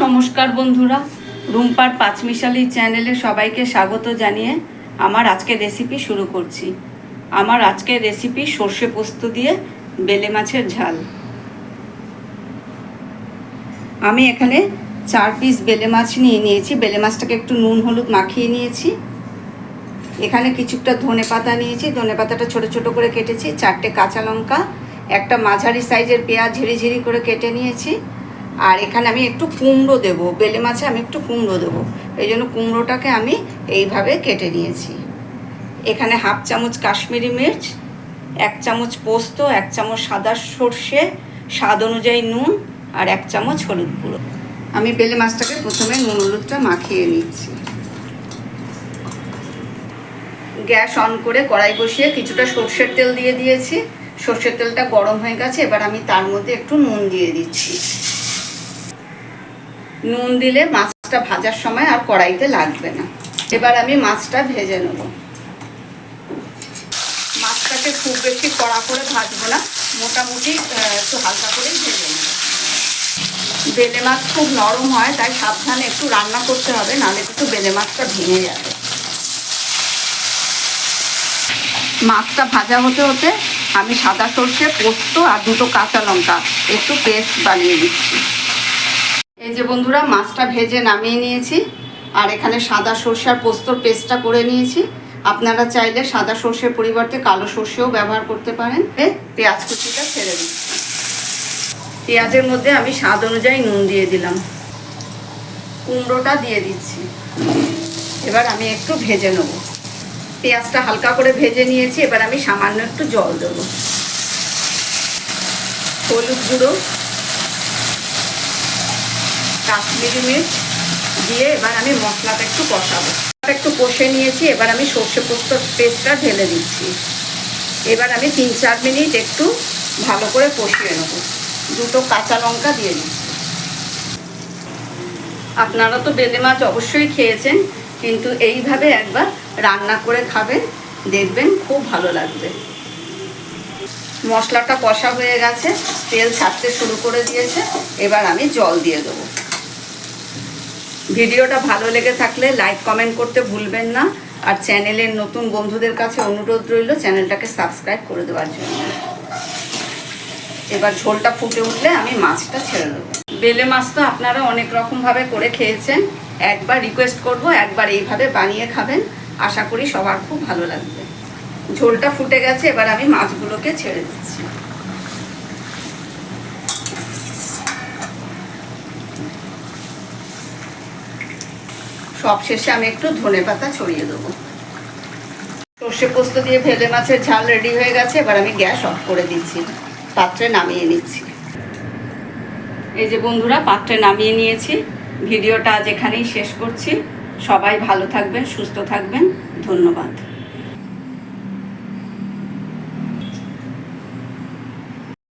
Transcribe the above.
নমস্কার বন্ধুরা, রুম্পার পাঁচমিশালি চ্যানেলে সবাইকে স্বাগত জানিয়ে আমার আজকের রেসিপি শুরু করছি। আমার আজকের রেসিপি সর্ষে পোস্ত দিয়ে বেলে মাছের ঝাল। আমি এখানে 4 পিস বেলে মাছ নিয়েছি। বেলে মাছটাকে একটু নুন হলুদ মাখিয়ে নিয়েছি। এখানে কিছুটা ধনে পাতা নিয়েছি, ধনে পাতাটা ছোট ছোট করে কেটেছি। 4টে কাঁচা লঙ্কা, একটা মাঝারি সাইজের পেঁয়াজ ঝিরিঝিরি করে কেটে নিয়েছি। আর এখানে আমি একটু কুমড়ো দেবো, বেলে মাছে আমি একটু কুমড়ো দেবো, এই জন্য কুমড়োটাকে আমি এইভাবে কেটে নিয়েছি। এখানে 1/2 চামচ কাশ্মীরি মির্চ, 1 চামচ পোস্ত, 1 চামচ সাদা সর্ষে, স্বাদ অনুযায়ী নুন আর 1 চামচ হলুদ গুঁড়ো। আমি বেলে মাছটাকে প্রথমে নুন হলুদটা মাখিয়ে নিচ্ছি। গ্যাস অন করে কড়াই বসিয়ে কিছুটা সর্ষের তেল দিয়ে দিয়েছি। সর্ষের তেলটা গরম হয়ে গেছে, এবার আমি তার মধ্যে একটু নুন দিয়ে দিচ্ছি। নুন দিলে মাছটা ভাজার সময় আর কড়াইতে লাগবে না। এবার আমি মাছটা ভেজে নেব। মাছটাকে খুব বেশি কড়া করে ভাজবো না, মোটামুটি একটু হালকা করেই ভেজে নেব। বেলে মাছ খুব নরম হয়, তাই সাবধানে একটু রান্না করতে হবে, নাহলে একটু বেলে মাছটা ভেঙে যাবে। মাছটা ভাজা হতে হতে আমি সাদা সর্ষে, পোস্ত আর 2টো কাঁচা লঙ্কা একটু পেস্ট বানিয়ে দিচ্ছি। এই যে বন্ধুরা, মাছটা ভেজে নামিয়ে নিয়েছি। আর এখানে সাদা সর্ষে আর পোস্তর পেস্টটা করে নিয়েছি। আপনারা চাইলে সাদা সর্ষের পরিবর্তে কালো সর্ষেও ব্যবহার করতে পারেন। পেঁয়াজ কুচিটা ছেড়ে দিচ্ছি। পেঁয়াজের মধ্যে আমি স্বাদ অনুযায়ী নুন দিয়ে দিলাম, কুমড়োটা দিয়ে দিচ্ছি। এবার আমি একটু ভেজে নেব। পেঁয়াজটা হালকা করে ভেজে নিয়েছি, এবার আমি সামান্য একটু জল দেবো। হলুদ গুঁড়ো, কাশ্মীরি মির্চ দিয়ে এবার আমি মশলাটা একটু কষাবো। একটু কষে নিয়েছি, এবার আমি সর্ষে পোস্তর পেস্টটা ঢেলে দিচ্ছি। এবার আমি 3-4 মিনিট একটু ভালো করে কষিয়ে নেব। 2টো কাঁচা লঙ্কা দিয়ে দিচ্ছি। আপনারা তো বেলে মাছ অবশ্যই খেয়েছেন, কিন্তু এইভাবে একবার রান্না করে খাবেন, দেখবেন খুব ভালো লাগবে। মশলাটা কষা হয়ে গেছে, তেল ছাড়তে শুরু করে দিয়েছে। এবার আমি জল দিয়ে দেবো। ভিডিওটা ভালো লেগে থাকলে লাইক কমেন্ট করতে ভুলবেন না। আর চ্যানেলের নতুন বন্ধুদের কাছে অনুরোধ রইল চ্যানেলটাকে সাবস্ক্রাইব করে দেওয়ার জন্য। এবার ঝোলটা ফুটে উঠলে আমি মাছটা ছেড়ে দেবো। বেলে মাছ তো আপনারা অনেক রকমভাবে করে খেয়েছেন, একবার রিকোয়েস্ট করব একবার এইভাবে বানিয়ে খাবেন, আশা করি সবার খুব ভালো লাগবে। ঝোলটা ফুটে গেছে, এবার আমি মাছগুলোকে ছেড়ে দিচ্ছি। সব শেষে আমি একটু ধনেপাতা ছড়িয়ে দেবো। সর্ষে পোস্ত দিয়ে বেলে মাছের ঝাল রেডি হয়ে গেছে। এবার আমি গ্যাস অফ করে দিচ্ছি, পাত্রে নামিয়ে নিচ্ছি। এই যে বন্ধুরা, পাত্রে নামিয়ে নিয়েছি। ভিডিওটা আজ এখানেই শেষ করছি। সবাই ভালো থাকবেন, সুস্থ থাকবেন। ধন্যবাদ।